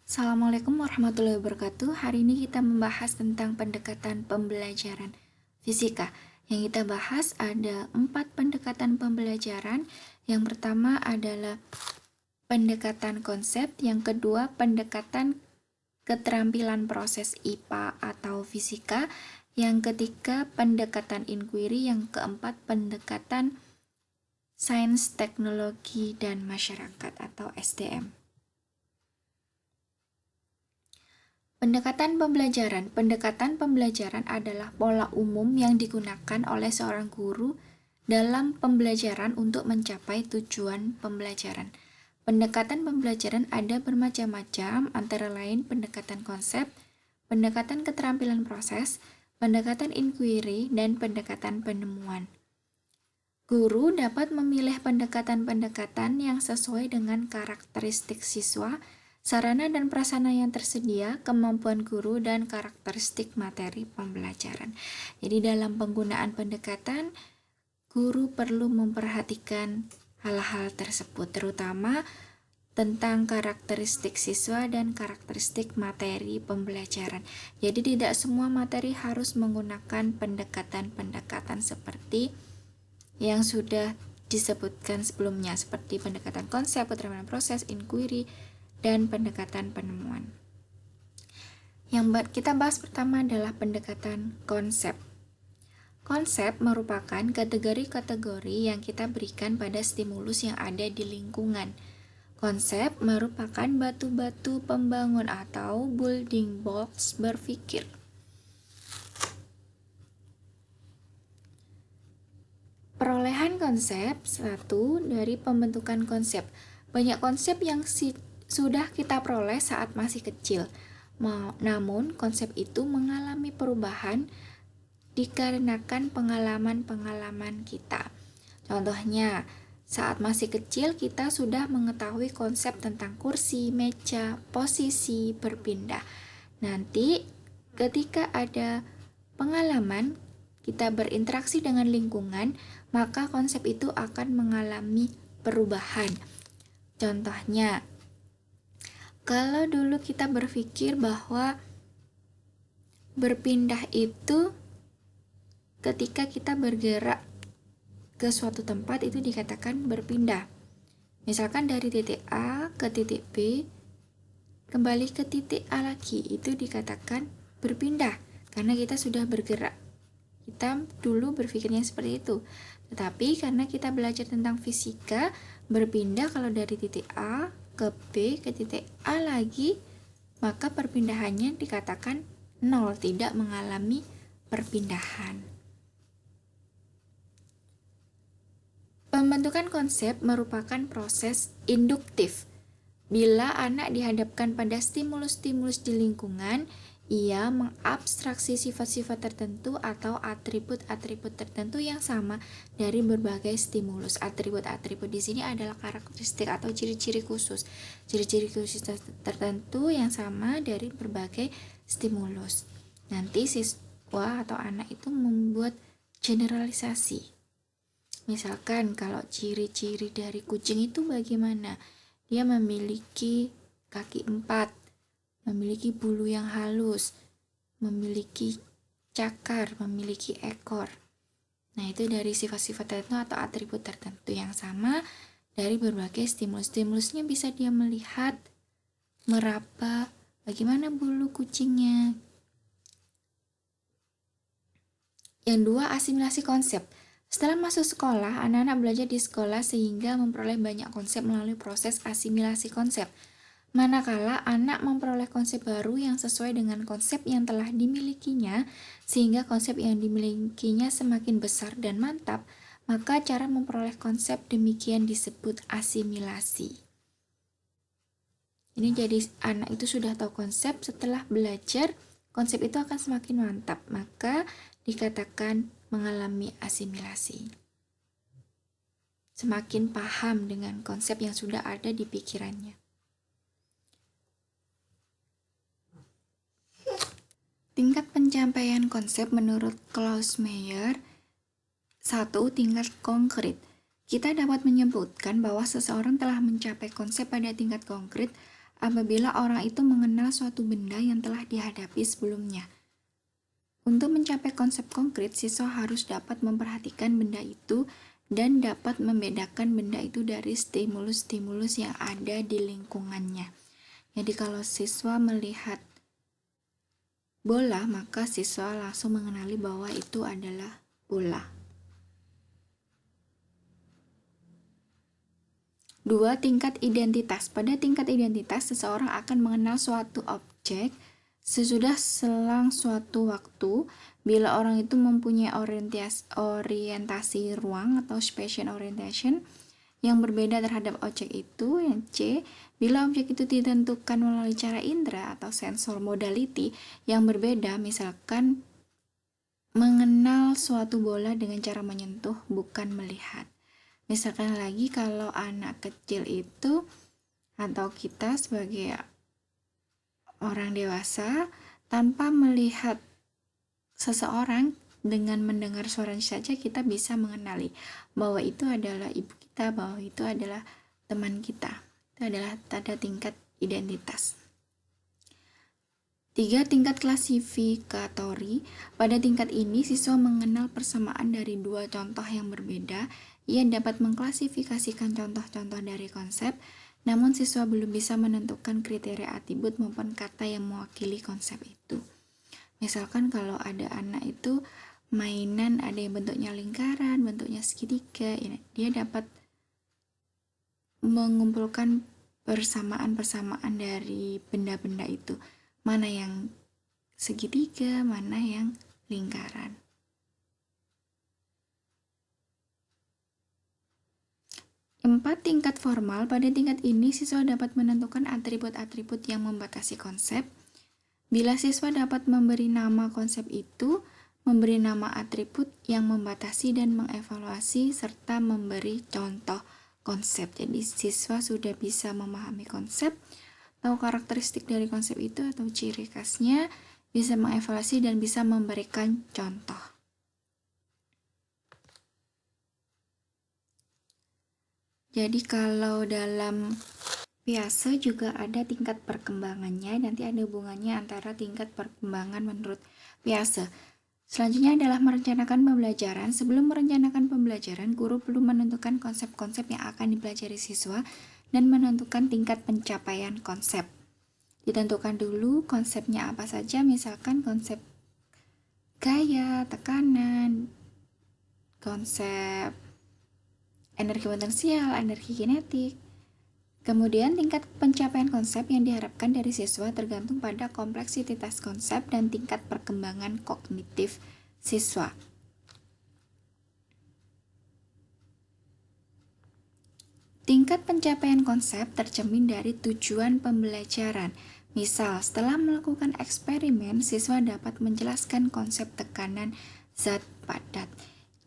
Assalamualaikum warahmatullahi wabarakatuh. Hari ini kita membahas tentang pendekatan pembelajaran fisika. Yang kita bahas ada 4 pendekatan pembelajaran. Yang pertama adalah pendekatan konsep, yang kedua pendekatan keterampilan proses IPA atau fisika, yang ketiga pendekatan inquiry, yang keempat pendekatan sains, teknologi, dan masyarakat atau STM. Pendekatan pembelajaran adalah pola umum yang digunakan oleh seorang guru dalam pembelajaran untuk mencapai tujuan pembelajaran. Pendekatan pembelajaran ada bermacam-macam, antara lain pendekatan konsep, pendekatan keterampilan proses, pendekatan inquiry, dan pendekatan penemuan. Guru dapat memilih pendekatan-pendekatan yang sesuai dengan karakteristik siswa, sarana dan prasarana yang tersedia, kemampuan guru, dan karakteristik materi pembelajaran. Jadi dalam penggunaan pendekatan, guru perlu memperhatikan hal-hal tersebut, terutama tentang karakteristik siswa dan karakteristik materi pembelajaran. Jadi tidak semua materi harus menggunakan pendekatan-pendekatan seperti yang sudah disebutkan sebelumnya, seperti pendekatan konsep, keterampilan proses, inquiry, dan pendekatan penemuan. Yang kita bahas pertama adalah pendekatan konsep. Konsep merupakan kategori-kategori yang kita berikan pada stimulus yang ada di lingkungan. Konsep merupakan batu-batu pembangun atau building blocks berpikir. Perolehan konsep. 1. Dari pembentukan konsep. Banyak konsep yang sudah kita peroleh saat masih kecil. Namun, konsep itu mengalami perubahan dikarenakan pengalaman-pengalaman kita. Contohnya, saat masih kecil kita sudah mengetahui konsep tentang kursi, meja, posisi, berpindah. Nanti, ketika ada pengalaman, kita berinteraksi dengan lingkungan, maka konsep itu akan mengalami perubahan. Contohnya, kalau dulu kita berpikir bahwa berpindah itu ketika kita bergerak ke suatu tempat itu dikatakan berpindah. Misalkan dari titik A ke titik B, kembali ke titik A lagi, itu dikatakan berpindah karena kita sudah bergerak. Kita dulu berpikirnya seperti itu. Tetapi karena kita belajar tentang fisika, berpindah kalau dari titik A ke B ke titik A lagi, maka perpindahannya dikatakan 0, tidak mengalami perpindahan. Pembentukan konsep merupakan proses induktif. Bila anak dihadapkan pada stimulus-stimulus di lingkungan, ia mengabstraksi sifat-sifat tertentu atau atribut-atribut tertentu yang sama dari berbagai stimulus. Atribut-atribut di sini adalah karakteristik atau ciri-ciri khusus. Ciri-ciri khusus tertentu yang sama dari berbagai stimulus. Nanti siswa atau anak itu membuat generalisasi. Misalkan kalau ciri-ciri dari kucing itu bagaimana? Dia memiliki kaki 4, memiliki bulu yang halus, memiliki cakar, memiliki ekor. Nah, itu dari sifat-sifat tertentu atau atribut tertentu yang sama dari berbagai stimulus. Stimulusnya bisa dia melihat, meraba, bagaimana bulu kucingnya. Yang 2, asimilasi konsep. Setelah masuk sekolah, anak-anak belajar di sekolah sehingga memperoleh banyak konsep melalui proses asimilasi konsep. Manakala anak memperoleh konsep baru yang sesuai dengan konsep yang telah dimilikinya, sehingga konsep yang dimilikinya semakin besar dan mantap, maka cara memperoleh konsep demikian disebut asimilasi. Ini jadi anak itu sudah tahu konsep, setelah belajar, konsep itu akan semakin mantap, maka dikatakan mengalami asimilasi. Semakin paham dengan konsep yang sudah ada di pikirannya. Tingkat pencapaian konsep menurut Klaus Meyer. 1. Tingkat konkret. Kita dapat menyebutkan bahwa seseorang telah mencapai konsep pada tingkat konkret apabila orang itu mengenal suatu benda yang telah dihadapi sebelumnya. Untuk mencapai konsep konkret, siswa harus dapat memperhatikan benda itu dan dapat membedakan benda itu dari stimulus-stimulus yang ada di lingkungannya. Jadi kalau siswa melihat bola, maka siswa langsung mengenali bahwa itu adalah bola. 2. Tingkat identitas. Pada tingkat identitas, seseorang akan mengenal suatu objek sesudah selang suatu waktu. Bila orang itu mempunyai orientasi ruang atau spatial orientation yang berbeda terhadap objek itu. Yang C, bila objek itu ditentukan melalui cara indera atau sensor modality yang berbeda, misalkan mengenal suatu bola dengan cara menyentuh bukan melihat. Misalkan lagi kalau anak kecil itu atau kita sebagai orang dewasa tanpa melihat seseorang, dengan mendengar suaranya saja kita bisa mengenali bahwa itu adalah ibu kita, bahwa itu adalah teman kita. Itu adalah tanda tingkat identitas. 3. Tingkat klasifikatori. Pada tingkat ini siswa mengenal persamaan dari dua contoh yang berbeda. Ia dapat mengklasifikasikan contoh-contoh dari konsep, namun siswa belum bisa menentukan kriteria atribut maupun kata yang mewakili konsep itu. Misalkan kalau ada anak itu mainan ada yang bentuknya lingkaran, bentuknya segitiga, dia dapat mengumpulkan persamaan-persamaan dari benda-benda itu. Mana yang segitiga, mana yang lingkaran. 4. Tingkat formal. Pada tingkat ini, siswa dapat menentukan atribut-atribut yang membatasi konsep. Bila siswa dapat memberi nama konsep itu, memberi nama atribut yang membatasi dan mengevaluasi, serta memberi contoh konsep. Jadi, siswa sudah bisa memahami konsep, tahu karakteristik dari konsep itu atau ciri khasnya, bisa mengevaluasi dan bisa memberikan contoh. Jadi kalau dalam Piaget juga ada tingkat perkembangannya, nanti ada hubungannya antara tingkat perkembangan menurut Piaget. Selanjutnya adalah merencanakan pembelajaran. Sebelum merencanakan pembelajaran, guru perlu menentukan konsep-konsep yang akan dipelajari siswa dan menentukan tingkat pencapaian konsep. Ditentukan dulu konsepnya apa saja, misalkan konsep gaya, tekanan, konsep energi potensial, energi kinetik. Kemudian tingkat pencapaian konsep yang diharapkan dari siswa tergantung pada kompleksitas konsep dan tingkat perkembangan kognitif siswa. Tingkat pencapaian konsep tercermin dari tujuan pembelajaran. Misal, setelah melakukan eksperimen, siswa dapat menjelaskan konsep tekanan zat padat.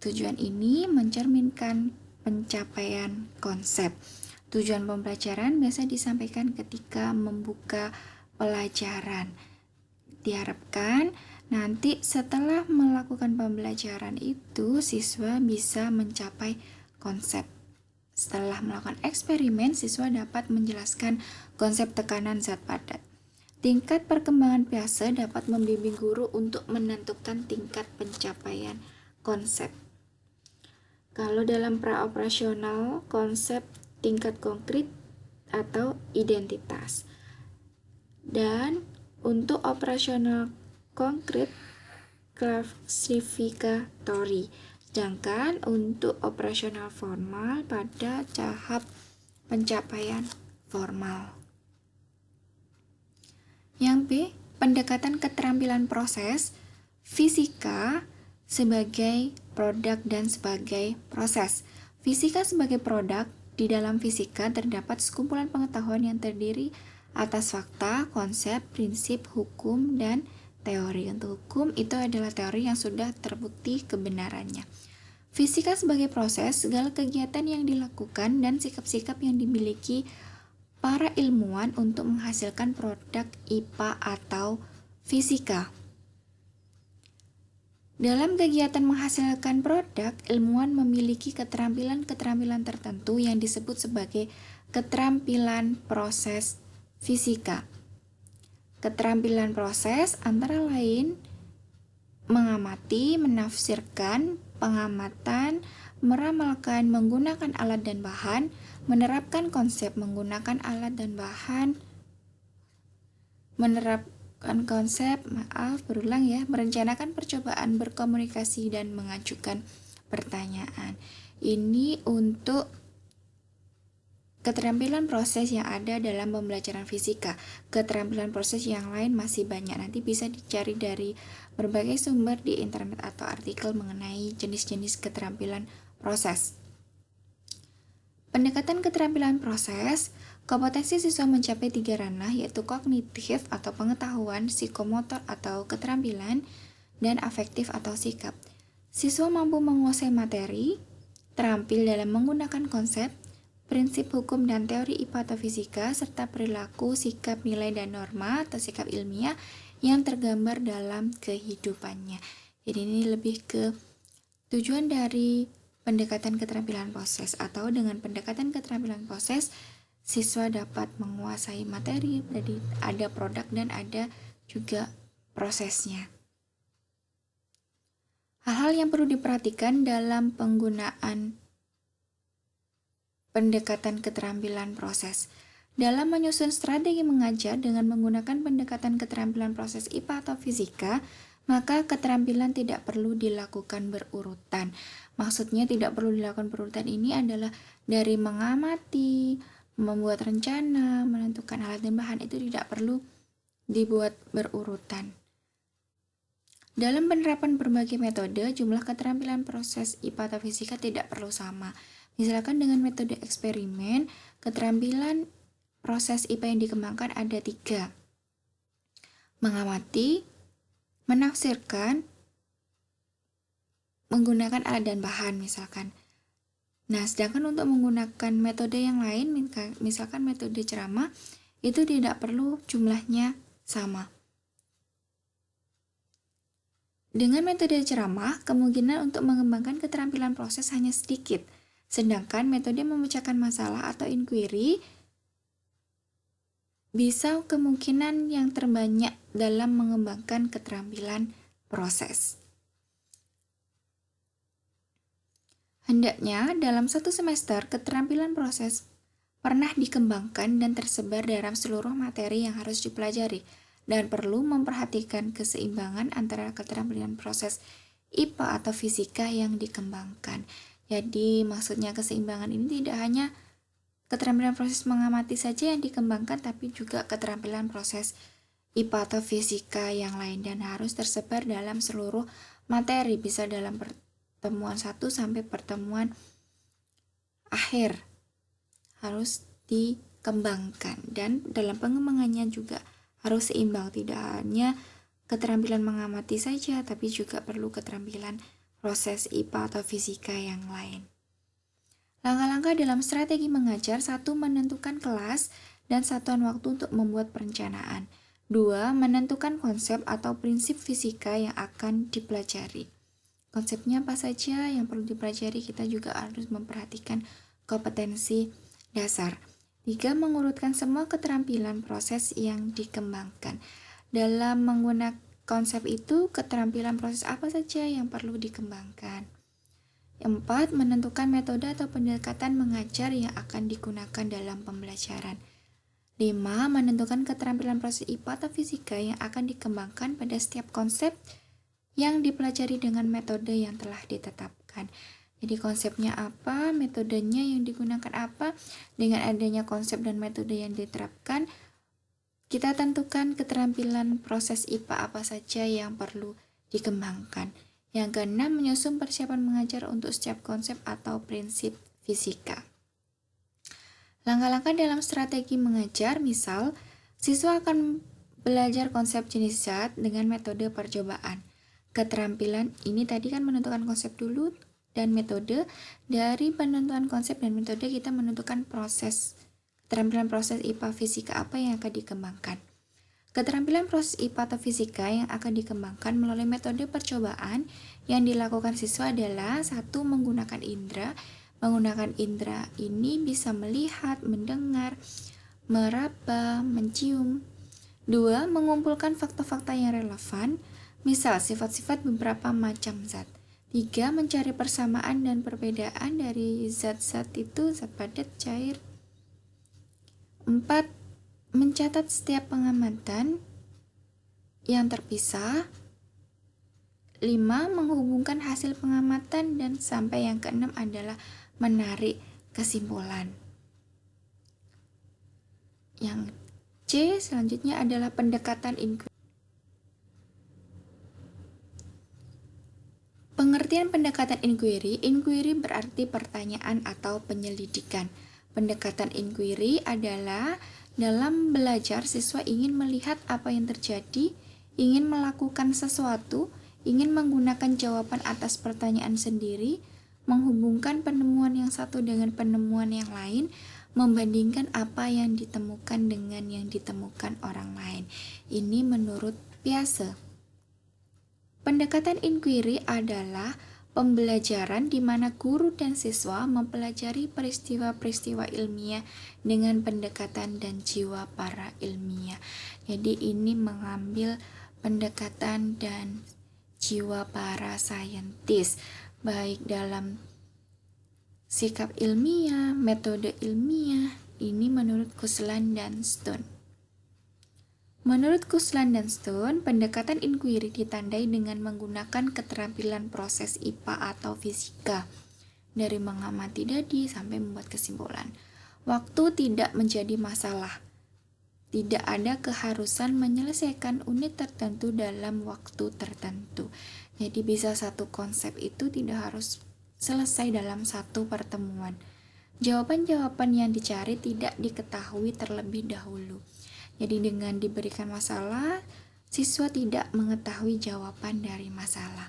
Tujuan ini mencerminkan pencapaian konsep. Tujuan pembelajaran biasa disampaikan ketika membuka pelajaran. Diharapkan nanti setelah melakukan pembelajaran itu, siswa bisa mencapai konsep. Setelah melakukan eksperimen, siswa dapat menjelaskan konsep tekanan zat padat. Tingkat perkembangan Piaget dapat membimbing guru untuk menentukan tingkat pencapaian konsep. Kalau dalam praoperasional, konsep tingkat konkret atau identitas. Dan untuk operasional konkret, klasifikatori. Sedangkan untuk operasional formal pada tahap pencapaian formal. Yang B, pendekatan keterampilan proses, fisika sebagai produk dan sebagai proses. Fisika sebagai produk. Di dalam fisika terdapat sekumpulan pengetahuan yang terdiri atas fakta, konsep, prinsip, hukum, dan teori. Untuk hukum itu adalah teori yang sudah terbukti kebenarannya. Fisika sebagai proses, segala kegiatan yang dilakukan dan sikap-sikap yang dimiliki para ilmuwan untuk menghasilkan produk IPA atau fisika. Dalam kegiatan menghasilkan produk, ilmuwan memiliki keterampilan-keterampilan tertentu yang disebut sebagai keterampilan proses fisika. Keterampilan proses antara lain mengamati, menafsirkan, pengamatan, meramalkan menggunakan alat dan bahan, menerapkan konsep menggunakan alat dan bahan, merencanakan percobaan, berkomunikasi, dan mengajukan pertanyaan. Ini untuk keterampilan proses yang ada dalam pembelajaran fisika. Keterampilan proses yang lain masih banyak, nanti bisa dicari dari berbagai sumber di internet atau artikel mengenai jenis-jenis keterampilan proses. Pendekatan keterampilan proses, kompetensi siswa mencapai 3 ranah, yaitu kognitif atau pengetahuan, psikomotor atau keterampilan, dan afektif atau sikap. Siswa mampu menguasai materi, terampil dalam menggunakan konsep, prinsip hukum dan teori IPA atau fisika, serta perilaku, sikap, nilai, dan norma atau sikap ilmiah yang tergambar dalam kehidupannya. Jadi ini lebih ke tujuan dari pendekatan keterampilan proses, atau dengan pendekatan keterampilan proses, siswa dapat menguasai materi, jadi ada produk dan ada juga prosesnya. Hal-hal yang perlu diperhatikan dalam penggunaan pendekatan keterampilan proses. Dalam menyusun strategi mengajar dengan menggunakan pendekatan keterampilan proses IPA atau fisika, maka keterampilan tidak perlu dilakukan berurutan. Maksudnya tidak perlu dilakukan berurutan ini adalah dari mengamati, membuat rencana, menentukan alat dan bahan, itu tidak perlu dibuat berurutan. Dalam penerapan berbagai metode, jumlah keterampilan proses IPA atau fisika tidak perlu sama. Misalkan dengan metode eksperimen, keterampilan proses IPA yang dikembangkan ada 3. Mengamati, menafsirkan, menggunakan alat dan bahan misalkan. Nah, sedangkan untuk menggunakan metode yang lain, misalkan metode ceramah, itu tidak perlu jumlahnya sama. Dengan metode ceramah, kemungkinan untuk mengembangkan keterampilan proses hanya sedikit. Sedangkan metode memecahkan masalah atau inquiry bisa kemungkinan yang terbanyak dalam mengembangkan keterampilan proses. Hendaknya dalam 1 semester keterampilan proses pernah dikembangkan dan tersebar dalam seluruh materi yang harus dipelajari, dan perlu memperhatikan keseimbangan antara keterampilan proses IPA atau fisika yang dikembangkan. Jadi maksudnya keseimbangan ini tidak hanya keterampilan proses mengamati saja yang dikembangkan, tapi juga keterampilan proses IPA atau fisika yang lain, dan harus tersebar dalam seluruh materi, bisa dalam pertemuan 1 sampai pertemuan akhir harus dikembangkan, dan dalam pengembangannya juga harus seimbang, tidak hanya keterampilan mengamati saja, tapi juga perlu keterampilan proses IPA atau fisika yang lain. Langkah-langkah dalam strategi mengajar: 1. Menentukan kelas dan satuan waktu untuk membuat perencanaan. 2. Menentukan konsep atau prinsip fisika yang akan dipelajari. Konsepnya apa saja yang perlu dipelajari, kita juga harus memperhatikan kompetensi dasar. 3. Mengurutkan semua keterampilan proses yang dikembangkan. Dalam menggunakan konsep itu, keterampilan proses apa saja yang perlu dikembangkan. 4. Menentukan metode atau pendekatan mengajar yang akan digunakan dalam pembelajaran. 5. Menentukan keterampilan proses IPA atau fisika yang akan dikembangkan pada setiap konsep yang dipelajari dengan metode yang telah ditetapkan. Jadi konsepnya apa, metodenya yang digunakan apa, dengan adanya konsep dan metode yang diterapkan, kita tentukan keterampilan proses IPA apa saja yang perlu dikembangkan. Yang keenam, menyusun persiapan mengajar untuk setiap konsep atau prinsip fisika. Langkah-langkah dalam strategi mengajar, misal, siswa akan belajar konsep jenis zat dengan metode percobaan. Keterampilan ini tadi kan menentukan konsep dulu dan metode. Dari penentuan konsep dan metode kita menentukan proses. Keterampilan proses IPA fisika apa yang akan dikembangkan. Keterampilan proses IPA atau fisika yang akan dikembangkan melalui metode percobaan yang dilakukan siswa adalah: 1. Menggunakan indera. Menggunakan indera ini bisa melihat, mendengar, meraba, mencium. 2. Mengumpulkan fakta-fakta yang relevan, misal sifat-sifat beberapa macam zat. 3. Mencari persamaan dan perbedaan dari zat-zat itu, zat padat, cair. 4. Mencatat setiap pengamatan yang terpisah. 5. Menghubungkan hasil pengamatan, dan sampai yang keenam adalah menarik kesimpulan. Yang C selanjutnya adalah pendekatan inquiry. Pengertian pendekatan inquiry. Inquiry berarti pertanyaan atau penyelidikan. Pendekatan inquiry adalah dalam belajar siswa ingin melihat apa yang terjadi, ingin melakukan sesuatu, ingin menggunakan jawaban atas pertanyaan sendiri, menghubungkan penemuan yang satu dengan penemuan yang lain, membandingkan apa yang ditemukan dengan yang ditemukan orang lain. Ini menurut Piaget. Pendekatan inquiry adalah pembelajaran di mana guru dan siswa mempelajari peristiwa-peristiwa ilmiah dengan pendekatan dan jiwa para ilmiah. Jadi ini mengambil pendekatan dan jiwa para saintis, baik dalam sikap ilmiah, metode ilmiah. Ini menurut Kuslan dan Stone. Menurut Kuslan dan Stone, pendekatan inquiry ditandai dengan menggunakan keterampilan proses IPA atau fisika, dari mengamati dadi sampai membuat kesimpulan. Waktu tidak menjadi masalah. Tidak ada keharusan menyelesaikan unit tertentu dalam waktu tertentu. Jadi bisa satu konsep itu tidak harus selesai dalam satu pertemuan. Jawaban-jawaban yang dicari tidak diketahui terlebih dahulu. Jadi dengan diberikan masalah, siswa tidak mengetahui jawaban dari masalah.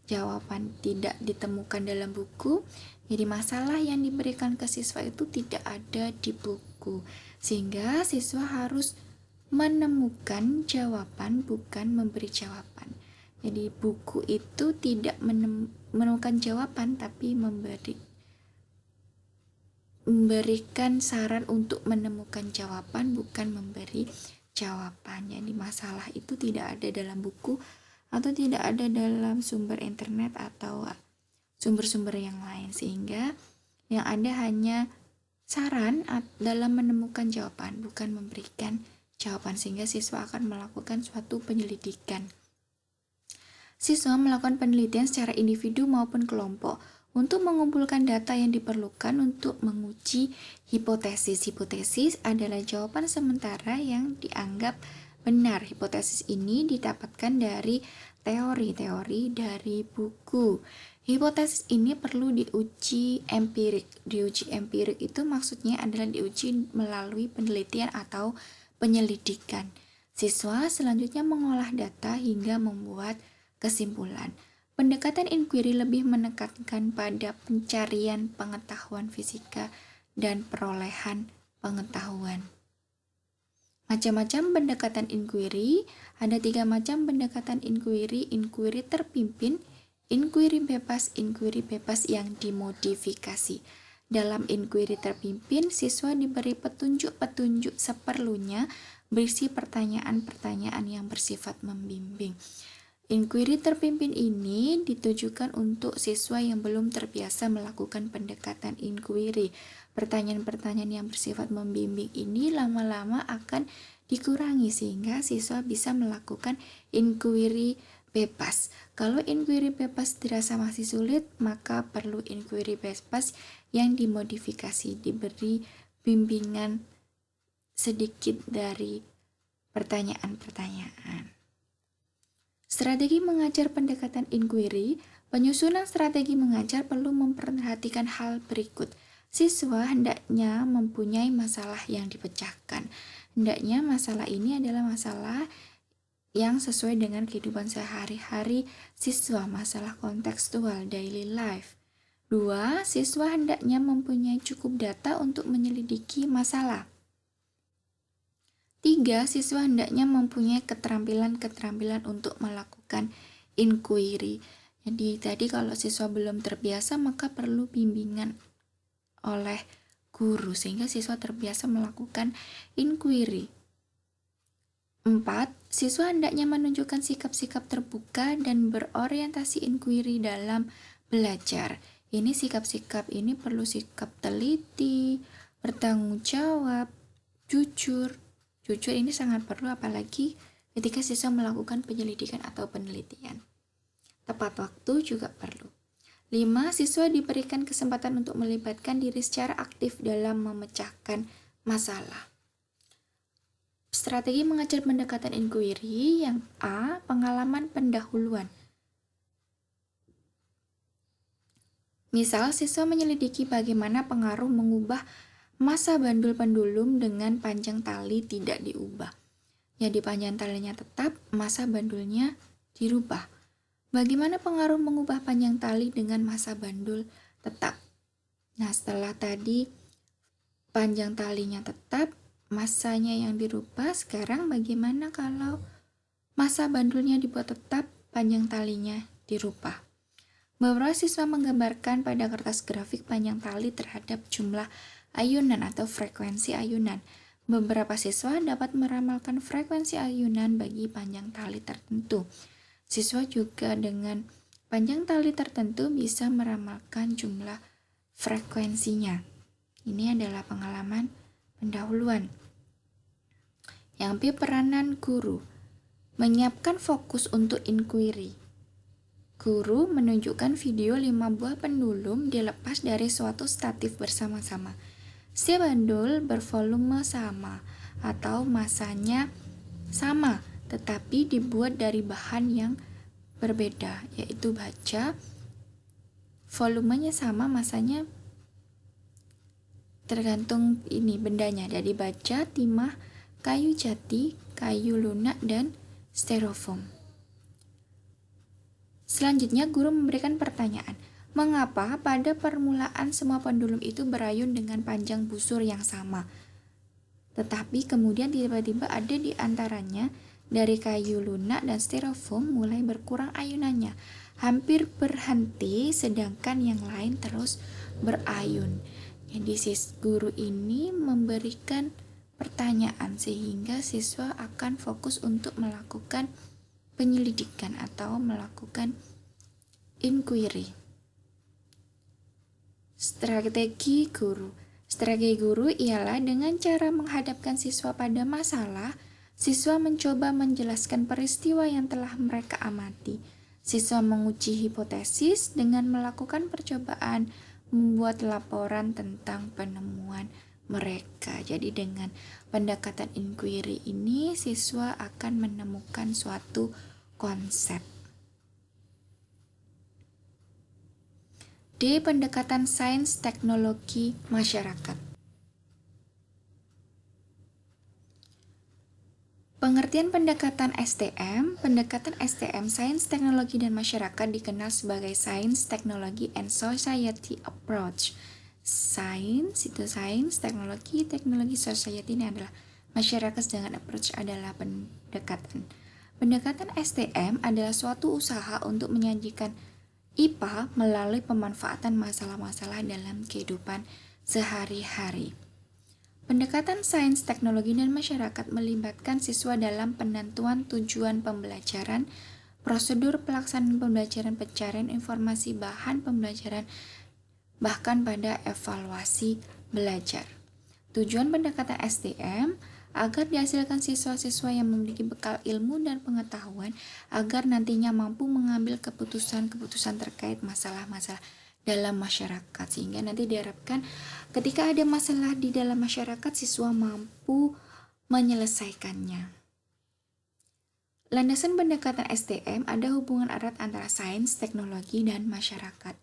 Jawaban tidak ditemukan dalam buku, jadi masalah yang diberikan ke siswa itu tidak ada di buku. Sehingga siswa harus menemukan jawaban, bukan memberi jawaban. Jadi buku itu tidak menemukan jawaban, tapi memberikan saran untuk menemukan jawaban, bukan memberi jawaban. Jadi masalah itu tidak ada dalam buku atau tidak ada dalam sumber internet atau sumber-sumber yang lain, sehingga yang ada hanya saran dalam menemukan jawaban, bukan memberikan jawaban, sehingga siswa akan melakukan suatu penyelidikan. Siswa melakukan penelitian secara individu maupun kelompok untuk mengumpulkan data yang diperlukan untuk menguji hipotesis. Hipotesis adalah jawaban sementara yang dianggap benar. Hipotesis ini didapatkan dari teori-teori dari buku. Hipotesis ini perlu diuji empirik. Diuji empirik itu maksudnya adalah diuji melalui penelitian atau penyelidikan. Siswa selanjutnya mengolah data hingga membuat kesimpulan. Pendekatan inquiry lebih menekankan pada pencarian pengetahuan fisika dan perolehan pengetahuan. Macam-macam pendekatan inquiry. Ada 3 macam pendekatan inquiry. Inquiry terpimpin, inquiry bebas yang dimodifikasi. Dalam inquiry terpimpin, siswa diberi petunjuk-petunjuk seperlunya berisi pertanyaan-pertanyaan yang bersifat membimbing. Inquiry terpimpin ini ditujukan untuk siswa yang belum terbiasa melakukan pendekatan inquiry. Pertanyaan-pertanyaan yang bersifat membimbing ini lama-lama akan dikurangi sehingga siswa bisa melakukan inquiry bebas. Kalau inquiry bebas dirasa masih sulit, maka perlu inquiry bebas yang dimodifikasi, diberi bimbingan sedikit dari pertanyaan-pertanyaan. Strategi mengajar pendekatan inquiry. Penyusunan strategi mengajar perlu memperhatikan hal berikut. Siswa hendaknya mempunyai masalah yang dipecahkan. Hendaknya masalah ini adalah masalah yang sesuai dengan kehidupan sehari-hari siswa, masalah kontekstual, daily life. 2. Siswa hendaknya mempunyai cukup data untuk menyelidiki masalah. 3. Siswa hendaknya mempunyai keterampilan-keterampilan untuk melakukan inquiry. Jadi tadi kalau siswa belum terbiasa maka perlu bimbingan oleh guru, sehingga siswa terbiasa melakukan inquiry. 4. Siswa hendaknya menunjukkan sikap-sikap terbuka dan berorientasi inquiry dalam belajar. Ini sikap-sikap ini perlu sikap teliti, bertanggung jawab, jujur. Jujur ini sangat perlu apalagi ketika siswa melakukan penyelidikan atau penelitian. Tepat waktu juga perlu. 5. Siswa diberikan kesempatan untuk melibatkan diri secara aktif dalam memecahkan masalah. Strategi mengajar pendekatan inquiry yang A. Pengalaman pendahuluan. Misal, siswa menyelidiki bagaimana pengaruh mengubah masa bandul pendulum dengan panjang tali tidak diubah. Jadi panjang talinya tetap, masa bandulnya dirubah. Bagaimana pengaruh mengubah panjang tali dengan masa bandul tetap? Nah, setelah tadi panjang talinya tetap, masanya yang dirubah, sekarang bagaimana kalau masa bandulnya dibuat tetap, panjang talinya dirubah? Beberapa siswa menggambarkan pada kertas grafik panjang tali terhadap jumlah ayunan atau frekuensi ayunan. Beberapa siswa dapat meramalkan frekuensi ayunan bagi panjang tali tertentu. Siswa juga dengan panjang tali tertentu bisa meramalkan jumlah frekuensinya. Ini adalah pengalaman pendahuluan. Yang B. Peranan guru. Menyiapkan fokus untuk inquiry. Guru menunjukkan video 5 buah pendulum dilepas dari suatu statif bersama-sama. Setiap bandul bervolume sama atau masanya sama, tetapi dibuat dari bahan yang berbeda, yaitu baja. Volumenya sama, masanya tergantung ini bendanya, dari baja, timah, kayu jati, kayu lunak, dan styrofoam. Selanjutnya, guru memberikan pertanyaan. Mengapa pada permulaan semua pendulum itu berayun dengan panjang busur yang sama? Tetapi kemudian tiba-tiba ada di antaranya dari kayu lunak dan styrofoam mulai berkurang ayunannya. Hampir berhenti sedangkan yang lain terus berayun. Jadi guru ini memberikan pertanyaan sehingga siswa akan fokus untuk melakukan penyelidikan atau melakukan inquiry. Strategi guru. Strategi guru ialah dengan cara menghadapkan siswa pada masalah, siswa mencoba menjelaskan peristiwa yang telah mereka amati. Siswa menguji hipotesis dengan melakukan percobaan membuat laporan tentang penemuan mereka. Jadi dengan pendekatan inquiry ini siswa akan menemukan suatu konsep. D. Pendekatan sains teknologi masyarakat. Pengertian pendekatan STM. Pendekatan STM, Sains, Teknologi, dan Masyarakat dikenal sebagai Science, Technology, and Society Approach. Sains itu sains, teknologi, society ini adalah masyarakat, sedangkan approach adalah pendekatan. Pendekatan STM adalah suatu usaha untuk menyajikan IPA melalui pemanfaatan masalah-masalah dalam kehidupan sehari-hari. Pendekatan sains, teknologi, dan masyarakat melibatkan siswa dalam penentuan tujuan pembelajaran, prosedur pelaksanaan pembelajaran, pencarian informasi, bahan pembelajaran, bahkan pada evaluasi belajar. Tujuan pendekatan STM agar dihasilkan siswa-siswa yang memiliki bekal ilmu dan pengetahuan agar nantinya mampu mengambil keputusan-keputusan terkait masalah-masalah dalam masyarakat, sehingga nanti diharapkan ketika ada masalah di dalam masyarakat siswa mampu menyelesaikannya. Landasan pendekatan STM ada hubungan erat antara sains, teknologi, dan masyarakat.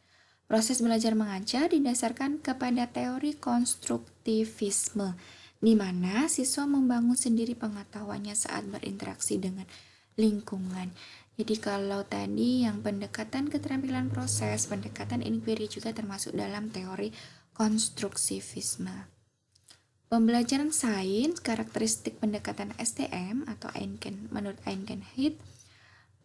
Proses belajar mengajar didasarkan kepada teori konstruktivisme, di mana siswa membangun sendiri pengetahuannya saat berinteraksi dengan lingkungan. Jadi kalau tadi yang pendekatan keterampilan proses, pendekatan inquiry juga termasuk dalam teori konstruktivisme. Pembelajaran sains, karakteristik pendekatan STM atau menurut Einkenheit,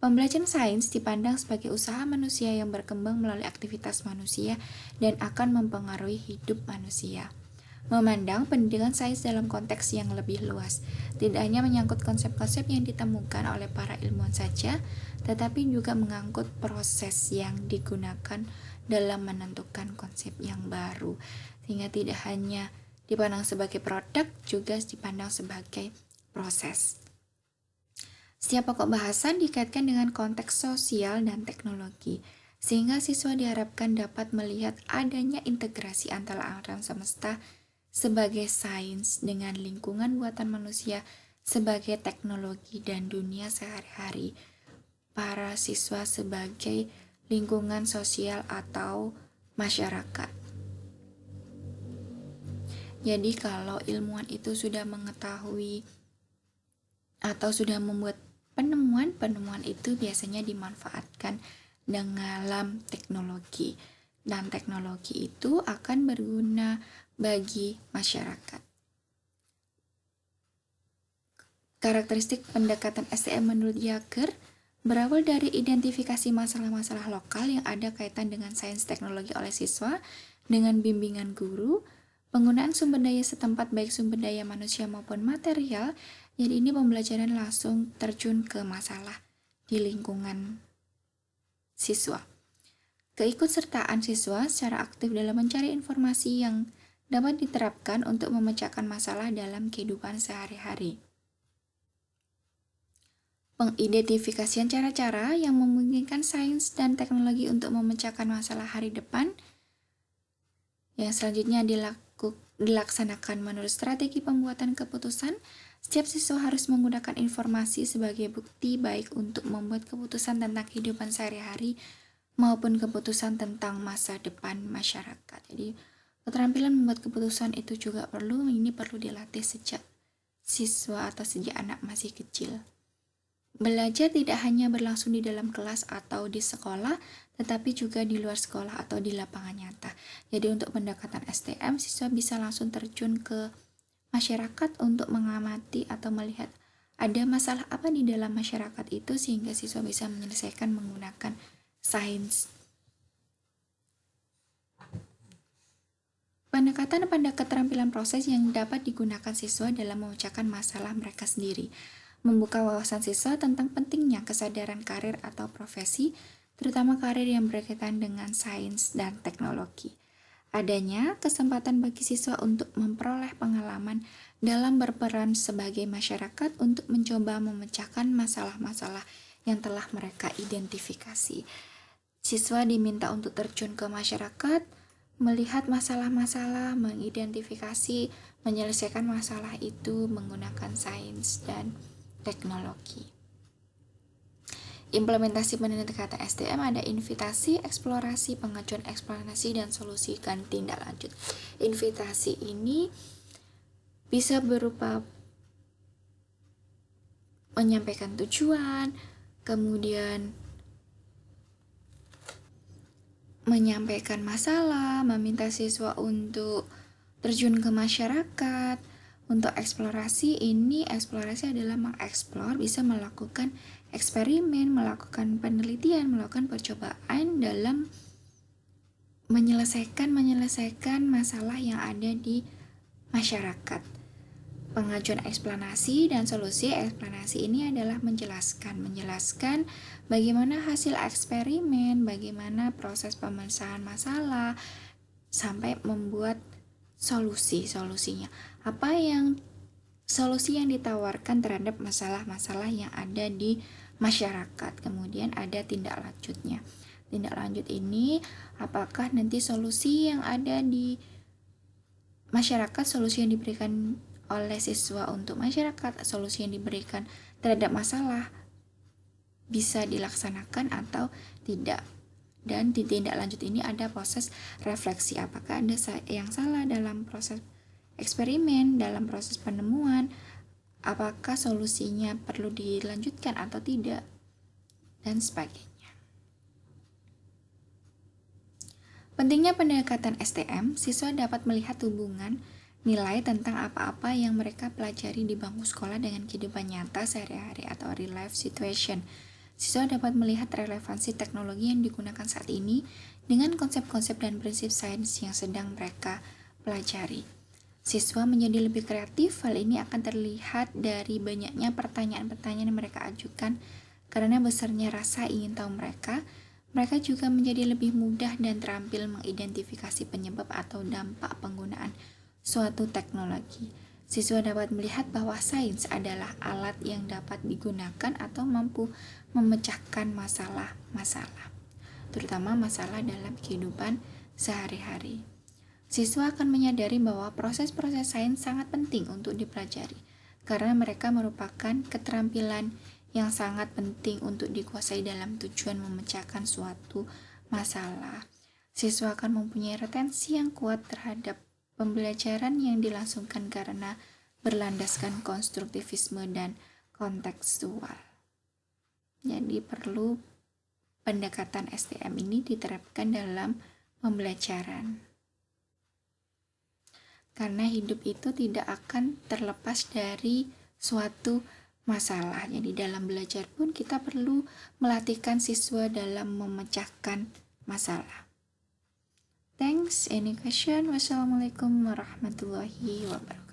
pembelajaran sains dipandang sebagai usaha manusia yang berkembang melalui aktivitas manusia dan akan mempengaruhi hidup manusia. memandang pendidikan sains dalam konteks yang lebih luas. Tidak hanya menyangkut konsep-konsep yang ditemukan oleh para ilmuwan saja, tetapi juga mengangkut proses yang digunakan dalam menentukan konsep yang baru. Sehingga tidak hanya dipandang sebagai produk, juga dipandang sebagai proses. Setiap pokok bahasan dikaitkan dengan konteks sosial dan teknologi, sehingga siswa diharapkan dapat melihat adanya integrasi antara alam semesta sebagai sains dengan lingkungan buatan manusia sebagai teknologi dan dunia sehari-hari para siswa sebagai lingkungan sosial atau masyarakat. Jadi kalau ilmuwan itu sudah mengetahui atau sudah membuat penemuan itu biasanya dimanfaatkan dalam teknologi, dan teknologi itu akan berguna bagi masyarakat. Karakteristik pendekatan STM menurut Yager berawal dari identifikasi masalah-masalah lokal yang ada kaitan dengan sains teknologi oleh siswa dengan bimbingan guru, penggunaan sumber daya setempat baik sumber daya manusia maupun material. Jadi ini pembelajaran langsung terjun ke masalah di lingkungan siswa. Keikutsertaan siswa secara aktif dalam mencari informasi yang dapat diterapkan untuk memecahkan masalah dalam kehidupan sehari-hari. Pengidentifikasian cara-cara yang memungkinkan sains dan teknologi untuk memecahkan masalah hari depan. Yang selanjutnya dilaksanakan menurut strategi pembuatan keputusan. Setiap siswa harus menggunakan informasi sebagai bukti baik untuk membuat keputusan tentang kehidupan sehari-hari maupun keputusan tentang masa depan masyarakat. Jadi keterampilan membuat keputusan itu juga perlu dilatih sejak siswa atau sejak anak masih kecil. Belajar tidak hanya berlangsung di dalam kelas atau di sekolah, tetapi juga di luar sekolah atau di lapangan nyata. Jadi untuk pendekatan STM, siswa bisa langsung terjun ke masyarakat untuk mengamati atau melihat ada masalah apa di dalam masyarakat itu sehingga siswa bisa menyelesaikan menggunakan sains. Pendekatan pada keterampilan proses yang dapat digunakan siswa dalam memecahkan masalah mereka sendiri. Membuka wawasan siswa tentang pentingnya kesadaran karir atau profesi, terutama karir yang berkaitan dengan sains dan teknologi. Adanya kesempatan bagi siswa untuk memperoleh pengalaman dalam berperan sebagai masyarakat untuk mencoba memecahkan masalah-masalah yang telah mereka identifikasi. Siswa diminta untuk terjun ke masyarakat, melihat masalah-masalah, mengidentifikasi, menyelesaikan masalah itu menggunakan sains dan teknologi. Implementasi pendekatan STM ada invitasi, eksplorasi, pengajuan eksplanasi, dan solusi dan tindak lanjut. Invitasi ini bisa berupa menyampaikan tujuan, kemudian menyampaikan masalah, meminta siswa untuk terjun ke masyarakat. Untuk eksplorasi adalah mengeksplor, bisa melakukan eksperimen, melakukan penelitian, melakukan percobaan dalam menyelesaikan masalah yang ada di masyarakat. Pengajuan eksplanasi dan solusi. Eksplanasi ini adalah menjelaskan bagaimana hasil eksperimen, bagaimana proses pemecahan masalah sampai membuat solusinya. Apa yang solusi yang ditawarkan terhadap masalah-masalah yang ada di masyarakat. Kemudian ada tindak lanjutnya. Tindak lanjut ini apakah nanti solusi yang ada di masyarakat, solusi yang diberikan oleh siswa untuk masyarakat, solusi yang diberikan terhadap masalah bisa dilaksanakan atau tidak. Dan di tindak lanjut ini ada proses refleksi, apakah ada yang salah dalam proses eksperimen, dalam proses penemuan, apakah solusinya perlu dilanjutkan atau tidak, dan sebagainya. Pentingnya pendekatan STM, siswa dapat melihat hubungan nilai tentang apa-apa yang mereka pelajari di bangku sekolah dengan kehidupan nyata sehari-hari atau real life situation. Siswa dapat melihat relevansi teknologi yang digunakan saat ini dengan konsep-konsep dan prinsip sains yang sedang mereka pelajari. Siswa menjadi lebih kreatif. Hal ini akan terlihat dari banyaknya pertanyaan-pertanyaan yang mereka ajukan. Karena besarnya rasa ingin tahu mereka juga menjadi lebih mudah dan terampil mengidentifikasi penyebab atau dampak penggunaan suatu teknologi. Siswa dapat melihat bahwa sains adalah alat yang dapat digunakan atau mampu memecahkan masalah-masalah, terutama masalah dalam kehidupan sehari-hari. Siswa akan menyadari bahwa proses-proses sains sangat penting untuk dipelajari, karena mereka merupakan keterampilan yang sangat penting untuk dikuasai dalam tujuan memecahkan suatu masalah. Siswa akan mempunyai retensi yang kuat terhadap pembelajaran yang dilangsungkan karena berlandaskan konstruktivisme dan kontekstual. Jadi perlu pendekatan STM ini diterapkan dalam pembelajaran. Karena hidup itu tidak akan terlepas dari suatu masalah. Jadi dalam belajar pun kita perlu melatihkan siswa dalam memecahkan masalah. Thanks. Any question? Wassalamualaikum warahmatullahi wabarakatuh.